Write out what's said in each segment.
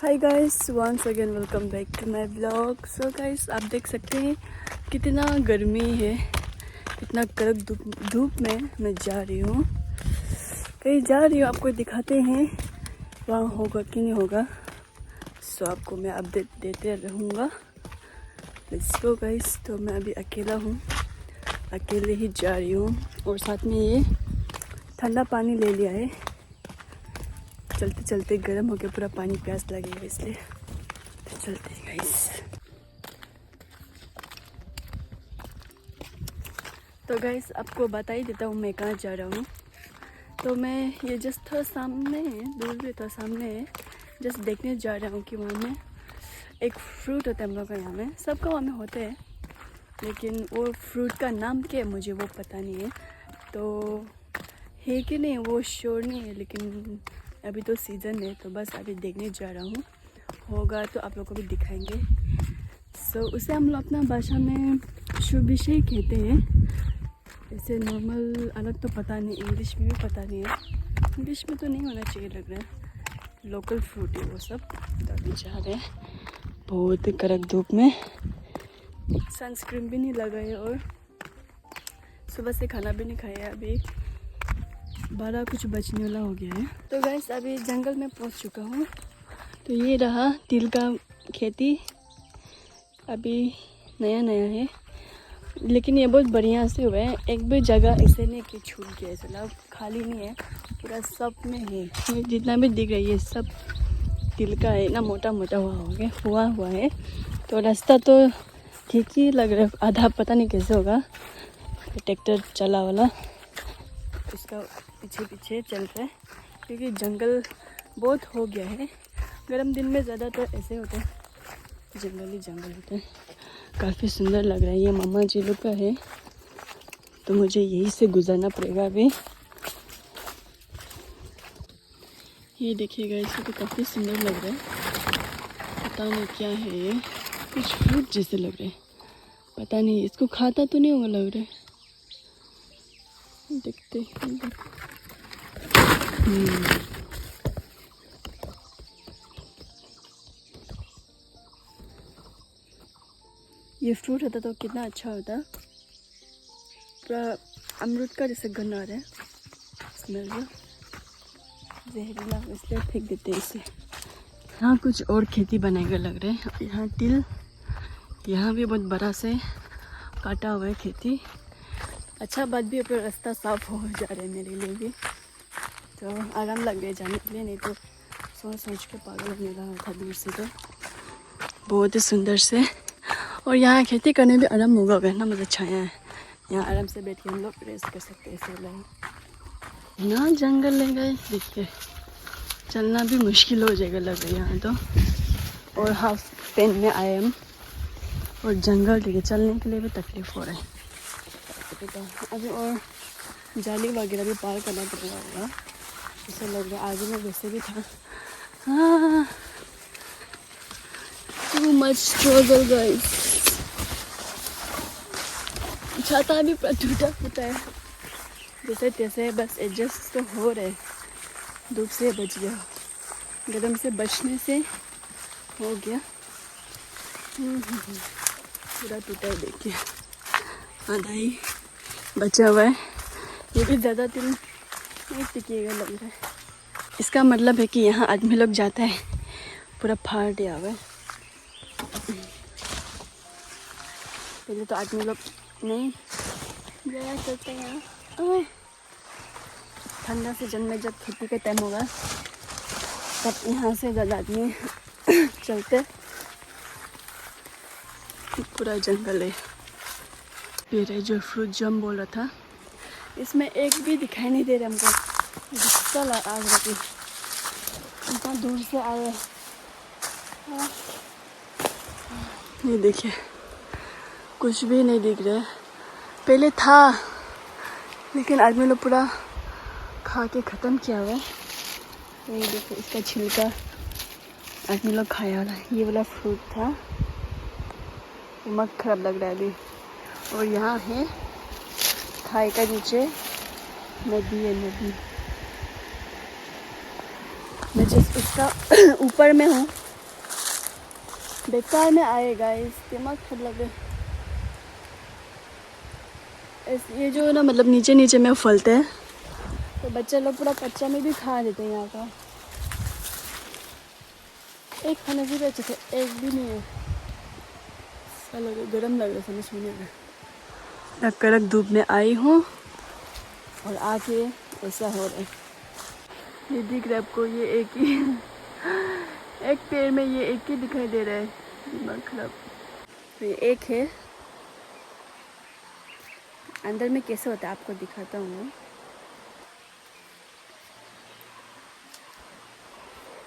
Hi guys, once again welcome back to my blog. So guys, आप देख सकते हैं कितना गर्मी है, कितना कड़क धूप में मैं जा रही हूँ, कहीं जा रही हूँ, आपको दिखाते हैं वहाँ होगा कि नहीं होगा। सो आपको मैं अपडेट देते रहूँगा। Let's go guys. तो मैं अभी अकेला हूँ, अकेले ही जा रही हूँ और साथ में ये ठंडा पानी ले लिया है। चलते चलते गर्म हो गया, पूरा पानी प्यास लगेगा इसलिए तो चलते हैं गाइस। तो गाइस, आपको बता ही देता हूँ मैं कहाँ जा रहा हूँ। तो मैं ये जस्ट थोड़ा सामने है, दूर भी था, सामने है, जस्ट देखने जा रहा हूँ कि वहाँ में एक फ्रूट होता है हम लोग का, यहाँ में सबका वहाँ में होते हैं, लेकिन वो फ्रूट का नाम क्या है मुझे वो पता नहीं है। तो है कि नहीं वो श्योर नहीं है, लेकिन अभी तो सीज़न है तो बस अभी देखने जा रहा हूँ, होगा तो आप लोग को भी दिखाएंगे। सो उसे हम लोग अपना भाषा में शुभिशे कहते हैं। ऐसे नॉर्मल अलग तो पता नहीं, इंग्लिश में भी पता नहीं है, इंग्लिश में तो नहीं होना चाहिए लग रहा है, लोकल फ्रूट है वो सब। तो अभी जा रहे हैं बहुत कड़क धूप में, सनस्क्रीन भी नहीं लगाए और सुबह से खाना भी नहीं खाया, अभी 12 कुछ बजने वाला हो गया है। तो गाइस, अभी जंगल में पहुंच चुका हूँ। तो ये रहा तिल का खेती, अभी नया नया है, लेकिन ये बहुत बढ़िया से हुआ है। एक भी जगह ऐसे नहीं कि छूट गया, ऐसा मतलब खाली नहीं है, पूरा सब में है। ये जितना भी दिख रहा है ये सब तिल का है ना, मोटा मोटा हुआ है। तो रास्ता तो ठीक ही लग रहा है, आधा पता नहीं कैसे होगा, ट्रैक्टर चला वाला उसका पीछे पीछे चल रहा है, क्योंकि जंगल बहुत हो गया है। गर्म दिन में ज़्यादातर ऐसे होते हैं, जंगली जंगल होते हैं। काफ़ी सुंदर लग रहा है, ये मामा जी लोग का है तो मुझे यहीं से गुजरना पड़ेगा अभी। ये देखिएगा, इसको तो काफ़ी सुंदर लग रहा है, पता नहीं क्या है ये, कुछ फ्रूट जैसे लग रहे हैं, पता नहीं, इसको खाता तो नहीं होगा लग रहा है, देखते हैं। ये फ्रूट होता तो कितना अच्छा होता, पूरा अमरूद का जैसे गंध आ रहा है, स्मेल जो जहरीला, इसलिए फेंक देते हैं इसे। यहाँ कुछ और खेती बनाएगा लग रहा है, यहाँ तिल, यहाँ भी बहुत बड़ा से काटा हुआ है खेती। अच्छा बात भी है, पर रास्ता साफ हो जा रहा है मेरे लिए भी, तो आराम लग रहा है जाने के लिए, नहीं तो सोच के पागल होने लगा था दूर से। तो बहुत ही सुंदर से, और यहाँ खेती करने भी आराम होगा, ना मतलब छाया है, यहाँ आराम से बैठ के हम लोग रेस्ट कर सकते हैं। ऐसे लगे ना, जंगल ले गए, देखिए चलना भी मुश्किल हो जाएगा लग रहा है यहाँ तो, और हाफ पेन में आए हम, और जंगल देखिए, चलने के लिए भी तकलीफ हो रहा है अभी, और जाली वगैरह भी पार करना पड़ेगा होगा ऐसा लग रहा है, आगे में वैसे भी था। हाँ, टू मच स्ट्रगल गाइस। छाता भी टूटा फूटा है, जैसे तैसे बस एडजस्ट तो हो रहे, धूप से बच गया, गर्म से बचने से हो गया। पूरा टूटा है, देखिए आधा ही बचा हुआ है, ये भी ज़्यादा दिन नहीं टिकेगा लग रहा है। इसका मतलब है कि यहाँ आदमी लोग जाता है, पूरा फाड़ दिया हुआ है। पहले तो आदमी लोग नहीं जाया करते हैं यहाँ, ठंडा सीजन में जब खेती का टाइम होगा तब यहाँ से ज़्यादा आदमी चलते। पूरा जंगल है। पेड़ है जो फ्रूट जम बोल रहा था, इसमें एक भी दिखाई नहीं दे रहा हमको, चल आ रही इतना दूर से आए। ये देखिए कुछ भी नहीं दिख रहा है, पहले था लेकिन आदमी लोग पूरा खा के ख़त्म किया हुआ है। ये देखो, इसका छिलका आदमी लोग खाया वाला, ये वाला फ्रूट था, दिमाग खराब लग रहा है अभी। और यहाँ है खाई का नीचे नदी है, नदी मैं जिस इसका ऊपर में हूँ, बेकार में आएगा, इस दिमाग खराब लगे। ये जो ना मतलब नीचे नीचे में फलते हैं, तो बच्चे लोग पूरा कच्चा में भी खा लेते हैं यहाँ का। एक खाने से भी अच्छे थे, एक भी नहीं है। चलो गर्म लग रहा है, समझ में नहीं आ रहा। कड़क धूप में आई हूँ और आके ऐसा हो रहा है। ये दिख रहा है आपको, ये एक ही एक पेड़ में ये एक ही दिखाई दे रहा है। दिमाग खराब। तो ये एक है, अंदर में कैसे होता है आपको दिखाता हूँ।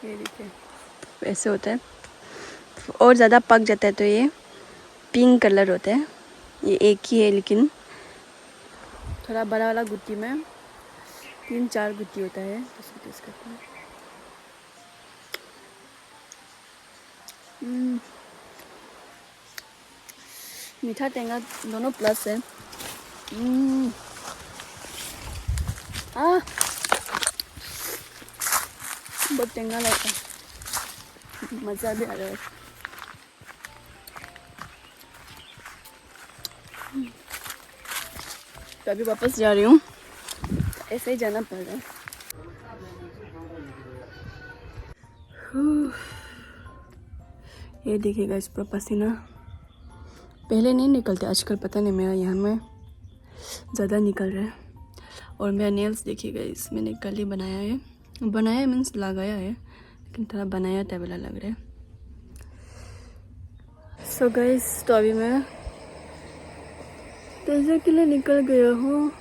ये देखिए ऐसे होता है, और ज़्यादा पक जाता है तो ये पिंक कलर होता है। ये एक ही है, लेकिन थोड़ा बड़ा वाला गुत्ती में 3-4 गुत्ती होता है। इसको टेस्ट करते हैं। मीठा टेंगा दोनों प्लस है। बहुत टेंगा लगता है, मज़ा भी आ रहा है। तो अभी वापस जा रही हूँ, ऐसे ही जाना पड़ रहा है। ये देखिएगा, इस पर पसीना पहले नहीं निकलते, आजकल पता नहीं मेरा यहाँ में ज़्यादा निकल रहा है। और मेरा नेल्स देखिएगा, इस मैंने कल ही बनाया है। बनाया मीन्स लगाया है, लेकिन थोड़ा बनाया टाइप वाला लग रहा है। सो गाइस, तो अभी मैं तेज़े के लिए निकल गया हूँ।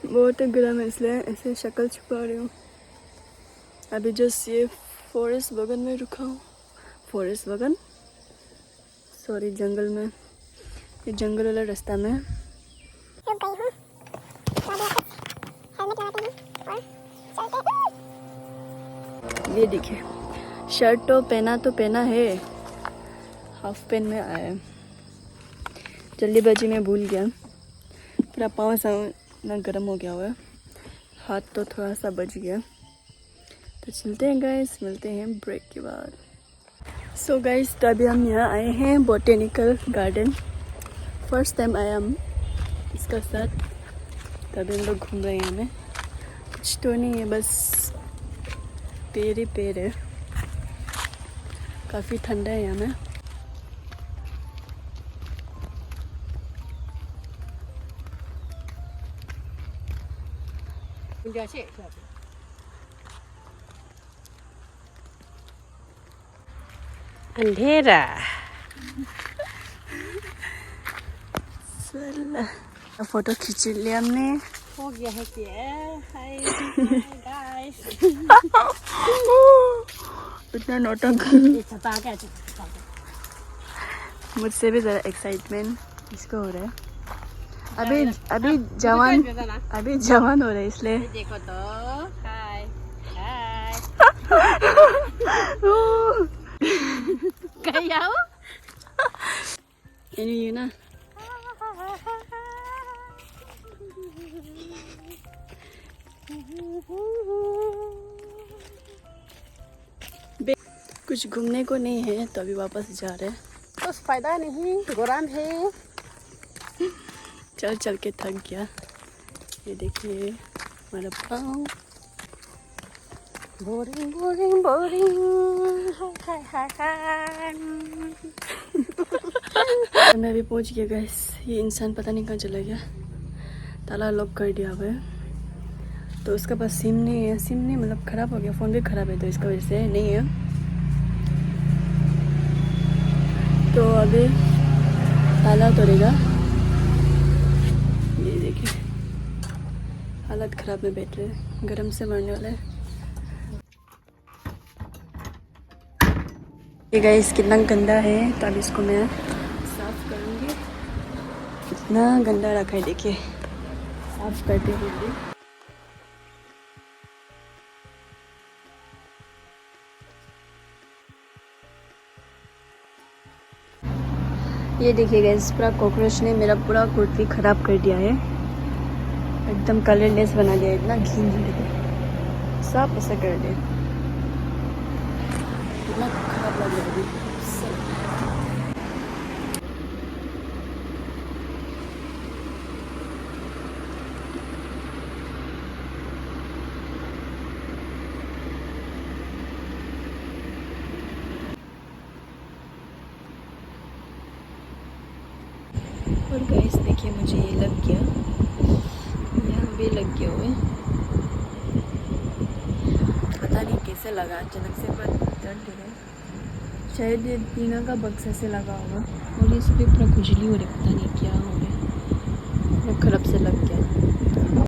बहुत गर्म है, इसलिए ऐसे शक्ल छुपा रही हूँ। अभी जस्ट ये फॉरेस्ट बगन में रुका हूँ। फॉरेस्ट बगन, सॉरी जंगल में, ये जंगल वाला रास्ता में रुक गई हूँ। ये देखिए, शर्ट तो पहना है, हाफ पैंट में आया है। जल्दीबाजी में भूल गया, पूरा पाँव सा ना गर्म हो गया हुआ है, हाथ तो थोड़ा सा बच गया। तो चलते हैं गाइस, मिलते हैं ब्रेक के बाद। सो गाइस, तो अभी हम यहाँ आए हैं बोटेनिकल गार्डन। फर्स्ट टाइम आया हम इसका साथ। तभी हम लोग घूम रहे हैं। यहाँ में कुछ तो नहीं है, बस पेड़ ही पेड़ है। काफ़ी ठंडा है यहाँ में। अंधेरा फोटो खींच लिया हमने। हो गया है क्या? हाय गाइस, इतना नौटंक। मुझसे भी ज़रा एक्साइटमेंट इसको हो रहा है। अभी जवान हो रहा है, इसलिए। देखो तो, हाय हाय कहीं आओ ये ना कुछ घूमने को नहीं है, तो अभी वापस जा रहे हैं। कुछ फायदा नहीं, गरम है। चल चल के थक गया। ये देखिए हमारा पाँव। बोरिंग बोरिंग बोरिंग, हाय हाय हाय। मैं अभी पहुंच गया गाइस। ये इंसान पता नहीं कहाँ चला गया, ताला लॉक कर दिया हुआ है। तो उसका पास सिम नहीं है, सिम नहीं मतलब ख़राब हो गया, फ़ोन भी ख़राब है, तो इसका वजह से नहीं है। तो अभी ताला तोड़ेगा। ये देखिए हालत ख़राब में बैठ रहे, गर्म से मरने वाला है। ये गाइस कितना गंदा है, तो अब इसको मैं साफ़ करूँगी। कितना गंदा रखा है, देखिए साफ़ करते हुए। ये देखिए गाइस, पूरा कॉकरोच ने मेरा पूरा कुर्ती ख़राब कर दिया है, एकदम कलरलेस बना दिया, इतना घिन सब ऐसा कर दिया, इतना खराब लग आग लग गई। और गाइस देखिए मुझे ये लग गया, यहाँ भी लग गया हुआ है, पता नहीं कैसे लगा अचानक से, पर दर्द है, शायद ये दीना का बक्सा से लगा होगा। और इस पे पूरा खुजली हो रही, पता नहीं क्या हो रहा है, वो खराब से लग गया।